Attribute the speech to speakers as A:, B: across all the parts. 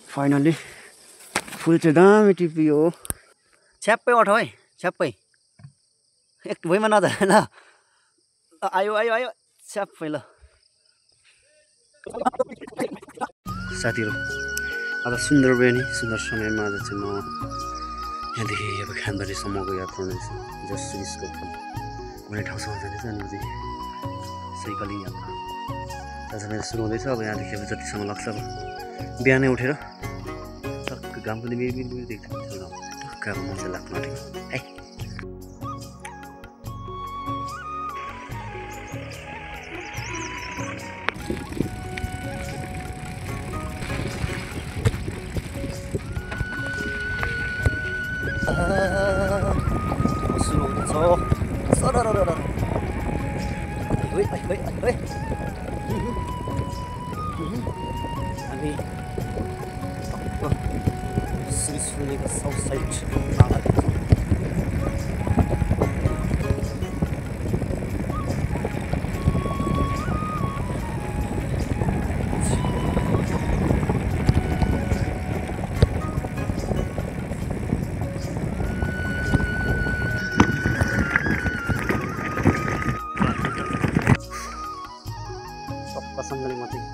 A: Finally फुल चाहिँ दामी टिपियो हो छ्याप्पै उठ है छ्याप्पै एक भुइँमा नझर ल आयो आयो आयो छ्याप्पै ल साथीहरू अब सुन्दर बयानी सुन्दर समयमा आज चाहिँ म यहाँदेखि अब खानबारीसम्मको यात्रा हुनेछ जस्ट रिस्कको कुनै ठाउँसम्म जानेछ अनि चाहिँ साइकलिङ यात्रा आज मेरो सुरु हुँदैछ अब यहाँदेखि अब जतिसम्म लाग्छ अब बिहानै उठेर टक्क घाम पनि बिरबिर देख्छ टक्क अब मजा लाग्नु आँटेको है सुरु हुँदैछ सररररर हामी श्रीसुलीको साउथ साइड सँगले म चाहिँ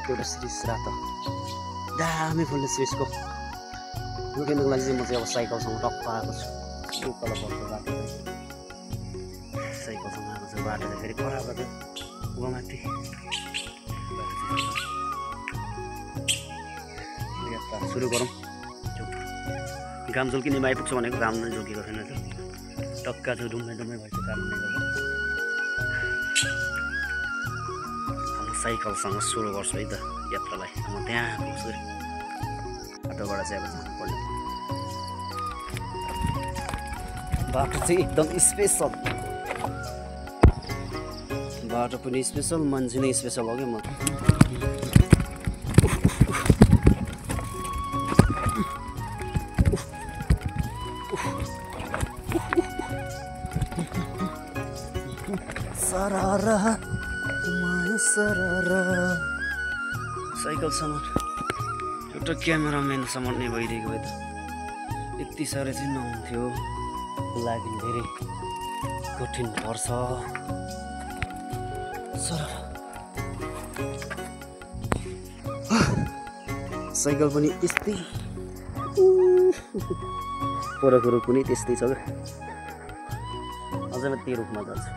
A: एउटा सिरिस रातो दामी फुल्ने सिरिसको लुकेनको लागि चाहिँ म चाहिँ अब साइकलसँग टक्क आएको छु यो तल पर्छ बाटो चाहिँ साइकलसँग आएको छु बाटो चाहिँ फेरि खराबाट गुवामाथि यात्रा सुरु गरौँ घाम झुल्किनेमा आइपुग्छु भनेको घाम नै झुल्केको छैन टक्का चाहिँ डुम्मै डुम्मै भएछ कारणले गर्दा साइकलसँग सुरु गर्छु है त यात्रालाई म त्यहाँ पुग्छु बाटोबाट चाहिँ अब जानुपर्ने बाटो चाहिँ एकदम स्पेसल बाटो पनि स्पेसल मान्छे नै स्पेसल हो क्या म सरारा सरर साइकल सामान एउटा क्यामेराम्यान सामान नै भइदिएको भए त यति साह्रो चाहिँ नहुन्थ्यो लागि धेरै कठिन पर्छ सरर साइकल पनि यस्तै परको पनि त्यस्तै छ क्या अझै म त्यो रूपमा जान्छु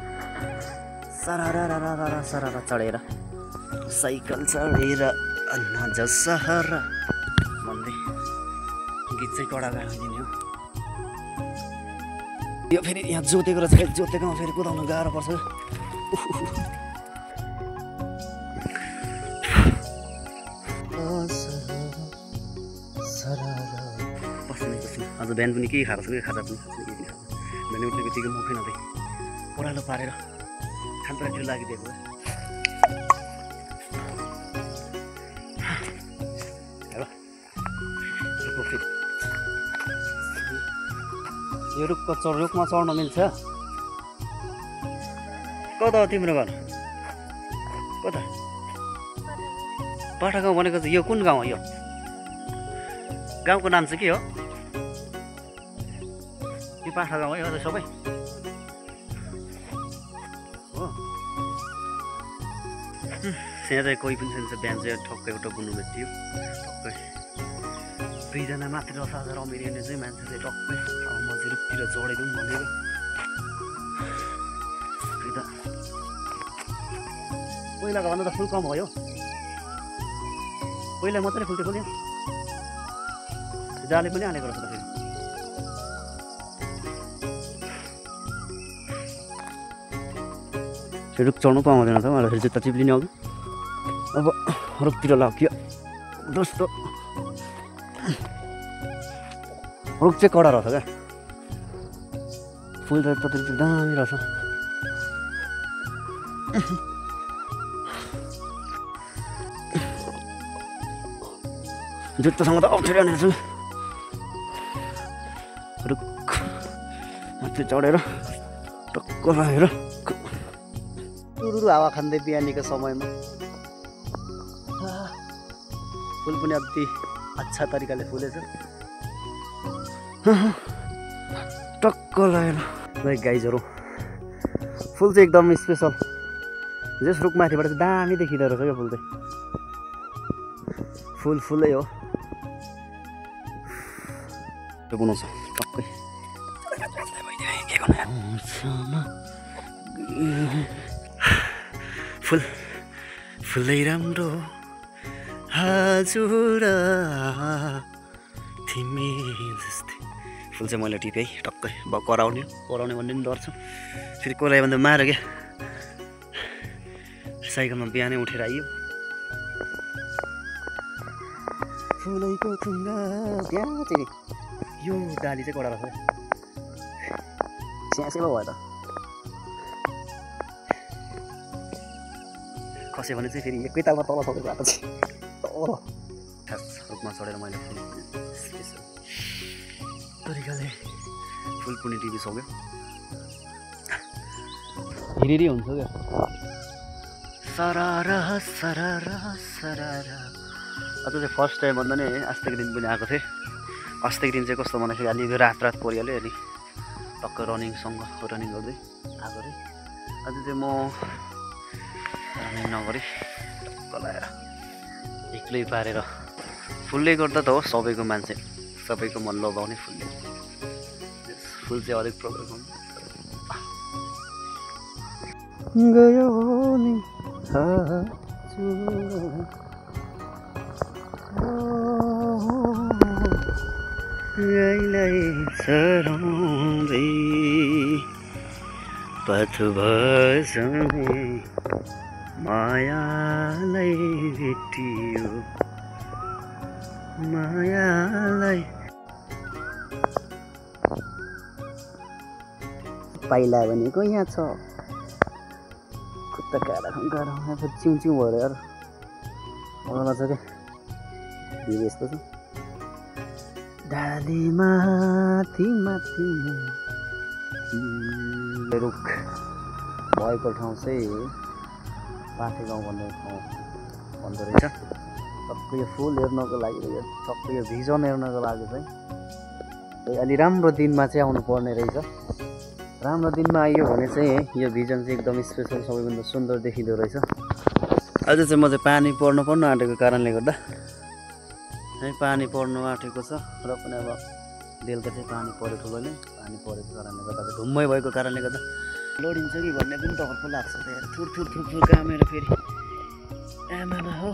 A: सरारा सरारा चढेर साइकल चढेर नज सहर भन्दै गीत चाहिँ कडा गाइदिने हो यो फेरि यहाँ जोतेको रहेछ जोतेकोमा फेरि कुदाउनु गाह्रो पर्छ आज बिहान पनि केही खाएको छ कि खाजा पनि बिहान उठ्ने बित्तिकै मुखै नदै ओह्रालो पारेर खानपानतिर लागिदिएको यो रुखमा चढ्न मिल्छ कता हो तिम्रो घर कता पाठा गाउँ भनेको चाहिँ यो कुन गाउँ हो यो गाउँको नाम चाहिँ के हो यो पाठा गाउँ है हजुर सबै त्यहाँ चाहिँ कोही पनि छैन बिहान चाहिँ ठक्कै एउटा बुन्नु भेटियो ठक्कै दुईजना मात्रै रसाएर अमेरिने चाहिँ मान्छेले टक्कै म चाहिँ रुखतिर चढेको भनेको पहिलाको भन्दा त फुल कम भयो पहिला मात्रै फुल्थ्यो फुल्यो जाले पनि हालेको रहेछ फेरि रुख चढ्नु पाउँदैन त मलाई फेरि जुत्ता चिप्लिने अघि अब रुखतिर लाग्यो दोस्तो रुख चाहिँ कडा रहेछ क्या फुल त त्यति दामी रहेछ जुत्तासँग त अप्ठ्यारो आनेछ रुख माथि चढेर टक्क लागेर टुरुरु हावा खाँदै बिहानीको समयमा फुल पनि अति अच्छा तरिकाले फुलेछ टक्क लागेन लाइक गाइजहरू फुल चाहिँ एकदम स्पेसल जस रुखमाथिबाट चाहिँ दामी देखिँदो रहेछ क्या फुल चाहिँ फुलै हो त्यो बनाउँछ टक्कै फुलै राम्रो हजुर तिमी जस्तै फुल चाहिँ मैले टिपेँ टक्कै कराउने भन्ने पनि डर छ फेरि करायो भने त मार क्या साइकलमा बिहानै उठेर आइयो फुलैको थुङ्गा त्यहाँ चाहिँ यो डाली चाहिँ कडा रहेछ स्यासेलो भयो त खस्यो भने चाहिँ फेरि एकै तालमा तल सकेर गएको चाहिँ तल खास रुखमा चढेर मैले तरिकाले फुल पनि टिपिसक्यो हिरिरी हुन्छ क्या सरारा सरारा सरारा अझ चाहिँ फर्स्ट टाइम भन्दा नि अस्तिको दिन पनि आएको थिएँ अस्तिको दिन चाहिँ कस्तो भन्दाखेरि अलि रात परिहाल्यो अनि टक्क रनिङ गर्दै आएको थिएँ अझ चाहिँ म रनिङ नगरी टक्क लगाएर एक्लै पारेर फुलले गर्दा त हो सबैको मान्छे सबैको मन लोभाउने फुलले फुल चाहिँ अलिक प्रब्लम हुन्छ गयो नि सराउँदै पथ भएसँगै मायालाई भेटियो मायालाई पाइला भनेको यहाँ छ खुट्टा गाह्रो चिउचिउ भएर यार मलाई छ क्या भिडियो यस्तो छ डाली माथि माथि रुख भएको ठाउँ चाहिँ पाठे गाउँ भन्ने ठाउँ भन्दो रहेछ टक्कै यो फुल हेर्नको लागि टक्कै यो भिजन हेर्नको लागि चाहिँ अलि राम्रो दिनमा चाहिँ आउनु पर्ने रहेछ राम्रो दिनमा आइयो भने चाहिँ यो भिजन चाहिँ एकदम स्पेसल सबैभन्दा सुन्दर देखिँदो रहेछ आज चाहिँ म चाहिँ पानी पर्नु आँटेको कारणले गर्दा है पानी पर्नु आँटेको छ र पनि अब बेलुका चाहिँ पानी पऱ्यो ठुलो नै पानी परेको कारणले गर्दा ढुम्मै भएको कारणले गर्दा लोडिन्छ कि भन्ने पनि डरको लाग्छ यार थुर कामेर फेरि आमामा हो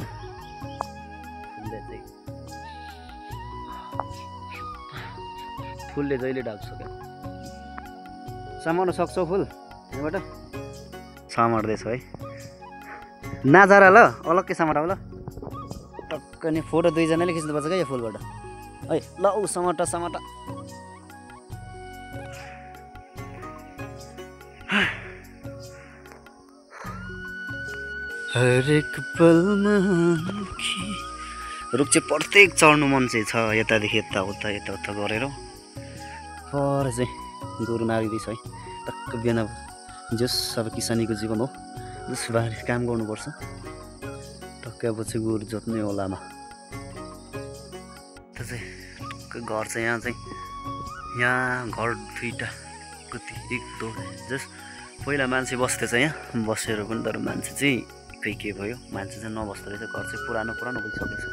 A: फुलले जहिले ढाक्छ क्या समाउन सक्छौ फुल यहाँबाट समार्दैछ है नाजारा ल अलग्गै समार ल टक्क नि फोटो दुईजनाले खिच्नुपर्छ क्या यो फुलबाट है ल ऊ समाटा हरेक पलमा रुख चाहिँ प्रत्येक चढ्नु मन चाहिँ छ यतादेखि यता गरेर पर चाहिँ गोरु मारिँदैछ है टक्क बिहान जस अब किसानीको जीवन हो जस बाहिर काम गर्नुपर्छ टक्कै अब चाहिँ गोरु जोत्ने होलामा त्यो चाहिँ घर चाहिँ यहाँ घर दुईवटा कति एक दो जस पहिला मान्छे बस्थेछ यहाँ बसेर पनि तर मान्छे चाहिँ के भयो मान्छे चाहिँ नबस्दो रहेछ घर चाहिँ पुरानो भइसकेको छ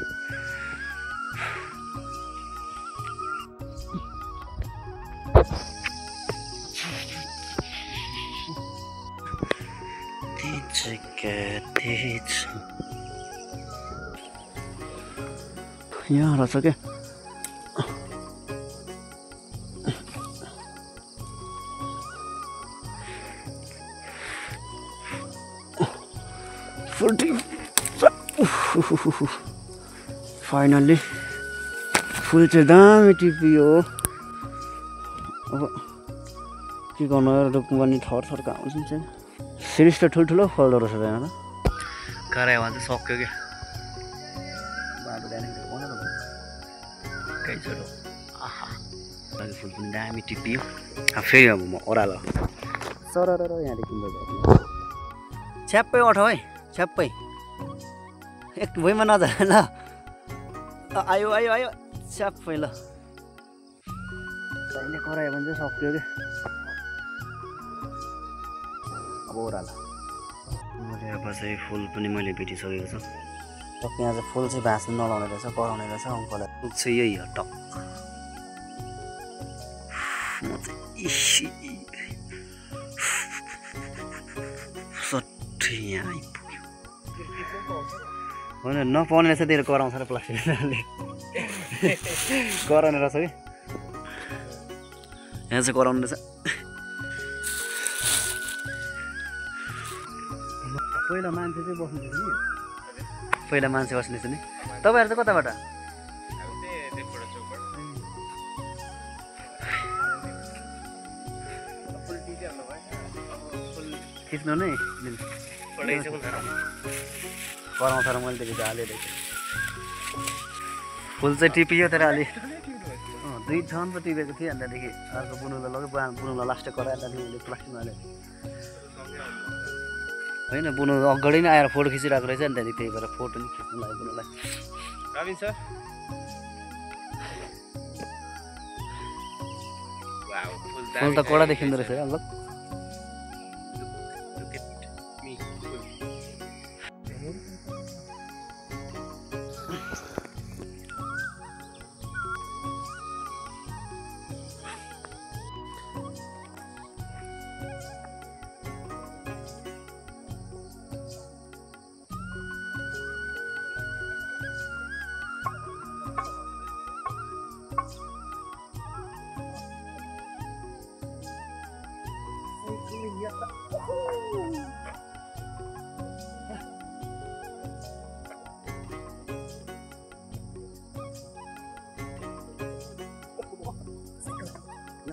A: यहाँ रहेछ क्या फाइनल्ली फुल चाहिँ दामी टिपियो अब के गर्नु रुखमा पनि थर आउँछ चाहिँ सिरिस त ठुल्ठुलो फल्दो रहेछ त्यहाँ त करायोमा चाहिँ सक्यो क्या बाटो गाइजहरू आहा फुल पनि दामी टिपियो फेरि अब म ओह्रालो सरर यहाँदेखि छ्याप्पै अठाउ है छ्याप्पै एक भुइँमा नजा ल आयो आयो आयो स्यापै ल अहिले करायो भने चाहिँ सक्यो क्या अब ओह्रालो मैले अब चाहिँ फुल पनि मैले भेटिसकेको छु टक्क यहाँ चाहिँ फुल चाहिँ भाँच्नु नलाउने रहेछ कराउने रहेछ अङ्कललाई फुल चाहिँ यही हो टक्क म चाहिँ सट्ठी यहाँ आइपुग्यो होइन नपाउने रहेछ तेरो कराउँछ र प्लास्टिक कराउने रहेछ कि यहाँ चाहिँ कराउनु रहेछ पहिला मान्छे चाहिँ बस्नु थियो नि पहिला मान्छे बस्ने थियो नि तपाईँहरू चाहिँ कताबाट खिच्नु नै कराउँछ र मैले त्यति हालेर फुल चाहिँ टिपियो तर अलि दुई ठाउँ पो टिपेको थिएँ अनि त्यहाँदेखि अर्को बुनुलाई लग्यो बुनुलाई लास्टै कराएर त्यहाँदेखि मैले प्लास्टिकमा हालेँ होइन बुनु अगाडि नै आएर फोटो खिचिरहेको रहेछ नि त्यहाँदेखि त्यही भएर फोटो नि खिच्नु लाग्यो बुनुलाई फुल त कडा देखिँदो रहेछ है अलग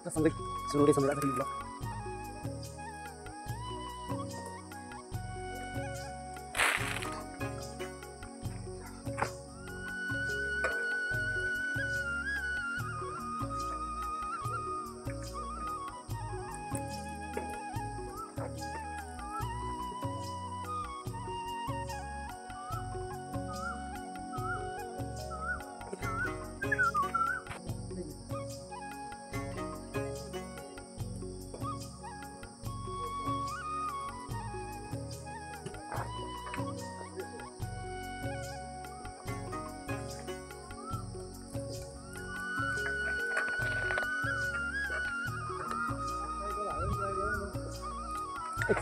A: sampai suruh sampai tadi blok.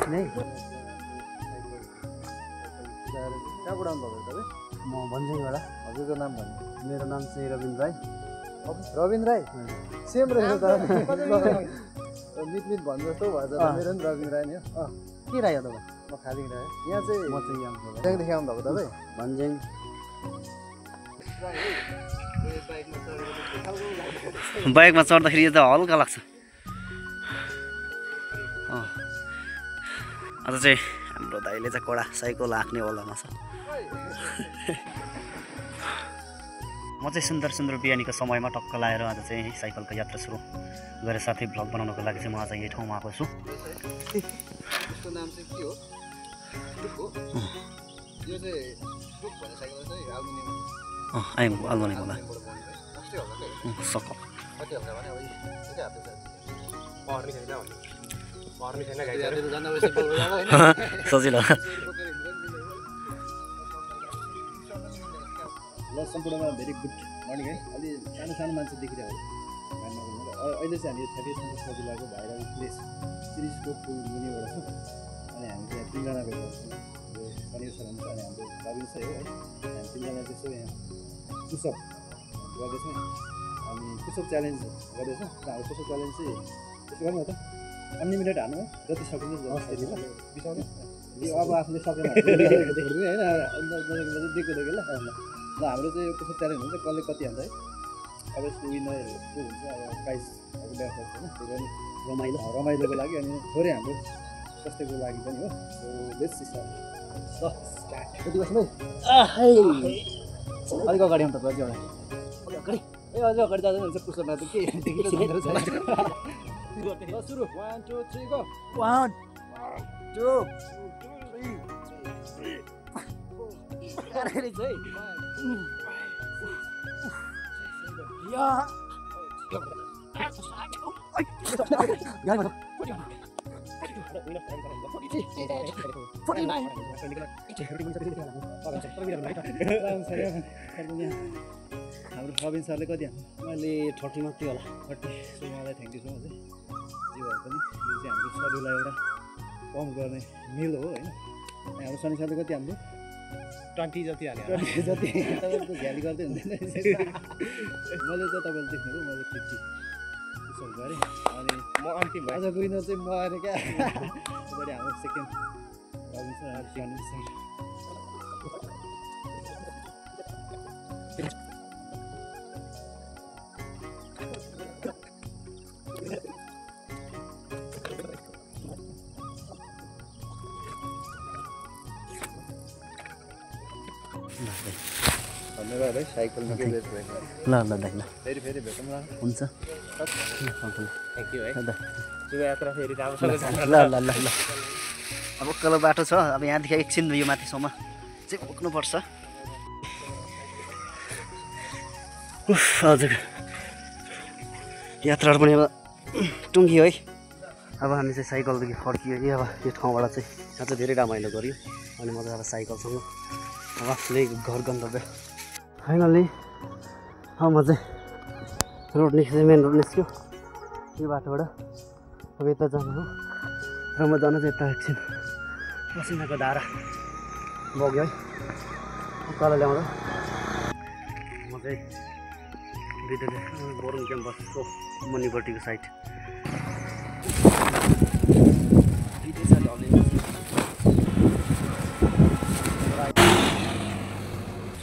A: नहीं कहाँबाट आउनुभएको तपाईँ म भन्जिङबाट हजुरको नाम भन्नु मेरो नाम चाहिँ रविन्द्र राई रविन्द्र राई सेम रहेछ त मिट मिट भन्नु जस्तो भएछ मेरो पनि रविन्द्र राई नि हो के राई हो तपाईँ म खालिङ राई यहाँ चाहिँ म चाहिँ यहाँदेखि आउनुभएको तपाईँ भन्जिङ बाइकमा चढ्दाखेरि यो त हल्का लाग्छ आज चाहिँ हाम्रो दाइले चाहिँ कडा साइकल हाँक्ने वालामा छ म चाहिँ सुन्दर सुन्दर बिहानीको समयमा टक्क लाएर आज चाहिँ साइकलको यात्रा सुरु गरेर साथै भ्लग बनाउनको लागि चाहिँ म आज यही ठाउँमा आएको छु यसको नाम चाहिँ के हो यो चाहिँ टुक भन्ने साइकल चाहिँ एल्युमिनियम एल्युमिनियम होला सक कति हल्का भने अब यति हात पर्ने छैन भन्नु सजिलो ल सम्पूर्णमा भेरी गुड मर्निङ है अलि सानो सानो मान्छे देखिरहेको अहिले चाहिँ हामी 30 सजिलोको भाइरल प्लेस सिरिजको पुल मुनिबाट छौँ अनि हामी चाहिँ तीनजना भेटेको छौँ शनिवार सर हुन्छ अनि हाम्रो रविन्द्र सर हो है हामी तीनजना चाहिँ यसो यहाँ पुसअप गर्दैछौँ अनि पुसअप च्यालेन्ज गर्दैछौँ हाम्रो पुसअप च्यालेन्ज चाहिँ यसो गर्नु हो त अनलिमिटेड हाल्नु जति सकिन्छ त्यति ल बिसाउने यो अब आफूले सकेन होइन दिएको ल ल हाम्रो चाहिँ यो पुसअप च्यालेन्ज हुन्छ कसले कति हाल्छ है अब यसको विनर को हुन्छ अब प्राइज अब ल्याएको छैन त्यो पनि रमाइलोको लागि अनि थोरै हाम्रो स्वास्थ्यको लागि पनि हो सो लेट्स स्टार्ट कति बस्नु अलिक अगाडि आउनु तपाईँ अझै अगाडि ए अझै अगाडि जाँदैन हुन्छ पुसअपमा त के देखिँदैन सुरु 1 2 3 गो 1 2 3 अरे चाहिँ
B: हाम्रो प्रवीण सरले कति
A: मैले 30 मात्रै होला
B: 30 सो मलाई थ्याङ्क यू सो मच है जे भए पनि यो चाहिँ हाम्रो शरीरलाई एउटा कम गर्ने मिल हो होइन हाम्रो शनि सरले कति हाम्रो
C: 20 जति हाल्यो
B: 20 जति तपाईँको झ्याली गर्दै हुँदैन मैले चाहिँ तपाईँले देख्नुभयो मैले 50 उसो गरेँ अनि
C: म अन्तिम
B: आज विनर चाहिँ म आएर क्या अगाडि हाम्रो सेकेन्ड प्रवीण सर और ज्ञानी सर धन्यवाद है साइकलमा के बेच भएको
A: ल ल दाइ ल
B: फेरि भेटौँ ल
A: हुन्छ
C: थ्याङ्क यू है
A: ल
C: शुभयात्रा फेरि राम्रोसँग जानु
A: ल ल ल ल अब उकालो बाटो छ अब यहाँदेखि एकछिन यो माथिसम्म चाहिँ पुग्नुपर्छ हजुर यात्राहरू पनि अब टुङ्गियो है अब हामी चाहिँ साइकलदेखि फर्कियो है अब यो ठाउँबाट चाहिँ यहाँ चाहिँ धेरै रमाइलो गऱ्यो अनि म चाहिँ अब साइकलसँग अब आफ्नै घर गन्तव्य फाइनल्ली अब म चाहिँ रोड निस्क्यो मेन रोड निस्क्यो यो बाटोबाट अब यता जानु हो र म जानु चाहिँ यता एकछिन पसिनाको धारा बग्यो है उकालो ल्याउँदा म चाहिँ विद्यालय बोरुङ क्याम्पसको मुनिपट्टिको साइड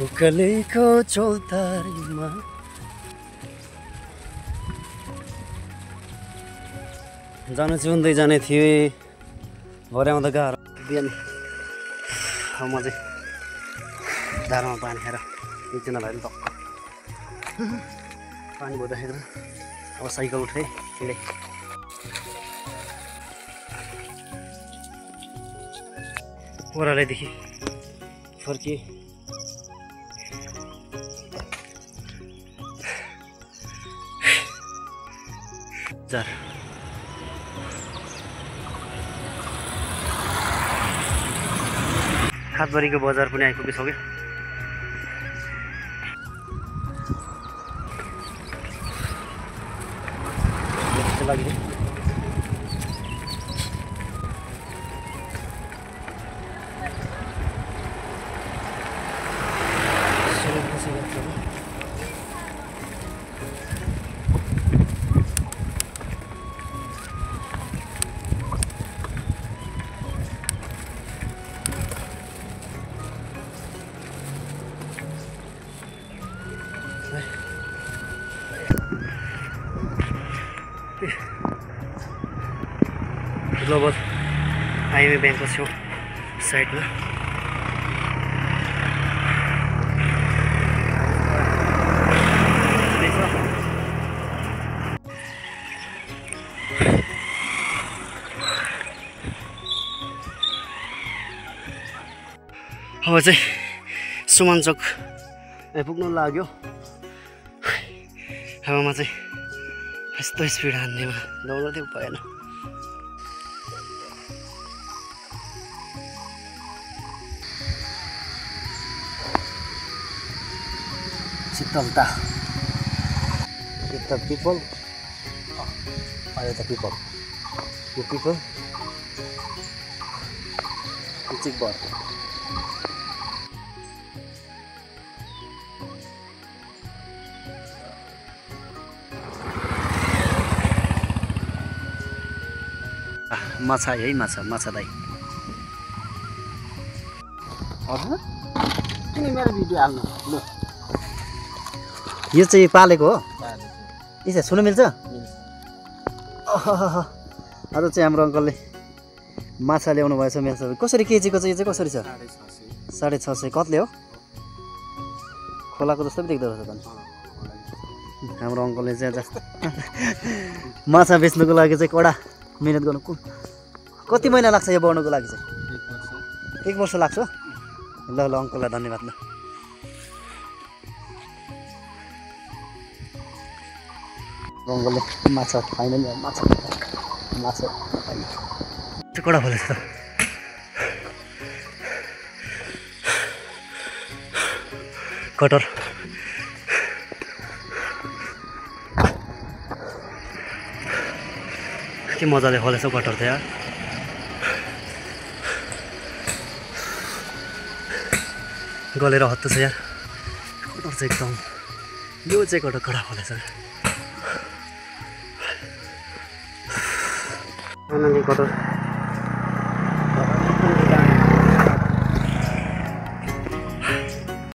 A: उकालेको चौतारीमा जानु चाहिँ हुँदै जाने थिएँ भरे आउँदा गाह्रो बिहान अब म चाहिँ धारामा पानी खाएर एकजना भाइ टक्क पानी भइराखेर अब साइकल उठाएँ हिँडेँ ओह्रालैदेखि फर्किएँ जार हातबारीको बजार पनि आइपुगिसक्यो लागि ग्लोबल आइएमए ब्याङ्कको छेउ साइडमा अब चाहिँ सुमन चोक आइपुग्नु लाग्यो हावामा चाहिँ यस्तो स्पिड हान्नेमा दौड्दै भएन शीतलता the people are the people you people it's a bot माछा है माछा दाइ
C: हजुर किन मेरो भिडियो हाल्नु ल
A: यो चाहिँ पालेको हो यसो सुन्न मिल्छ आज चाहिँ हाम्रो अङ्कलले माछा ल्याउनु भएछ मेरो सबै कसरी केजीको चाहिँ यो चाहिँ कसरी छ 650 कत्ले हो खोलाको जस्तो पनि देख्दो रहेछ त हाम्रो अङ्कलले चाहिँ जस्तो माछा बेच्नुको लागि चाहिँ कडा मेहनत गर्नु कति महिना लाग्छ यो बढ्नुको लागि चाहिँ 1 वर्ष लाग्छ ल ल अङ्कललाई धन्यवाद ल
C: रङ्गले माछा फाइनली माछा
A: कडा फलेछ त कटर के मजाले फलेछ कटर त यार गलेर हत्तु छ यार कटर चाहिँ एकदम यो चाहिँ कटर कडा फलेछ फाइनली कटर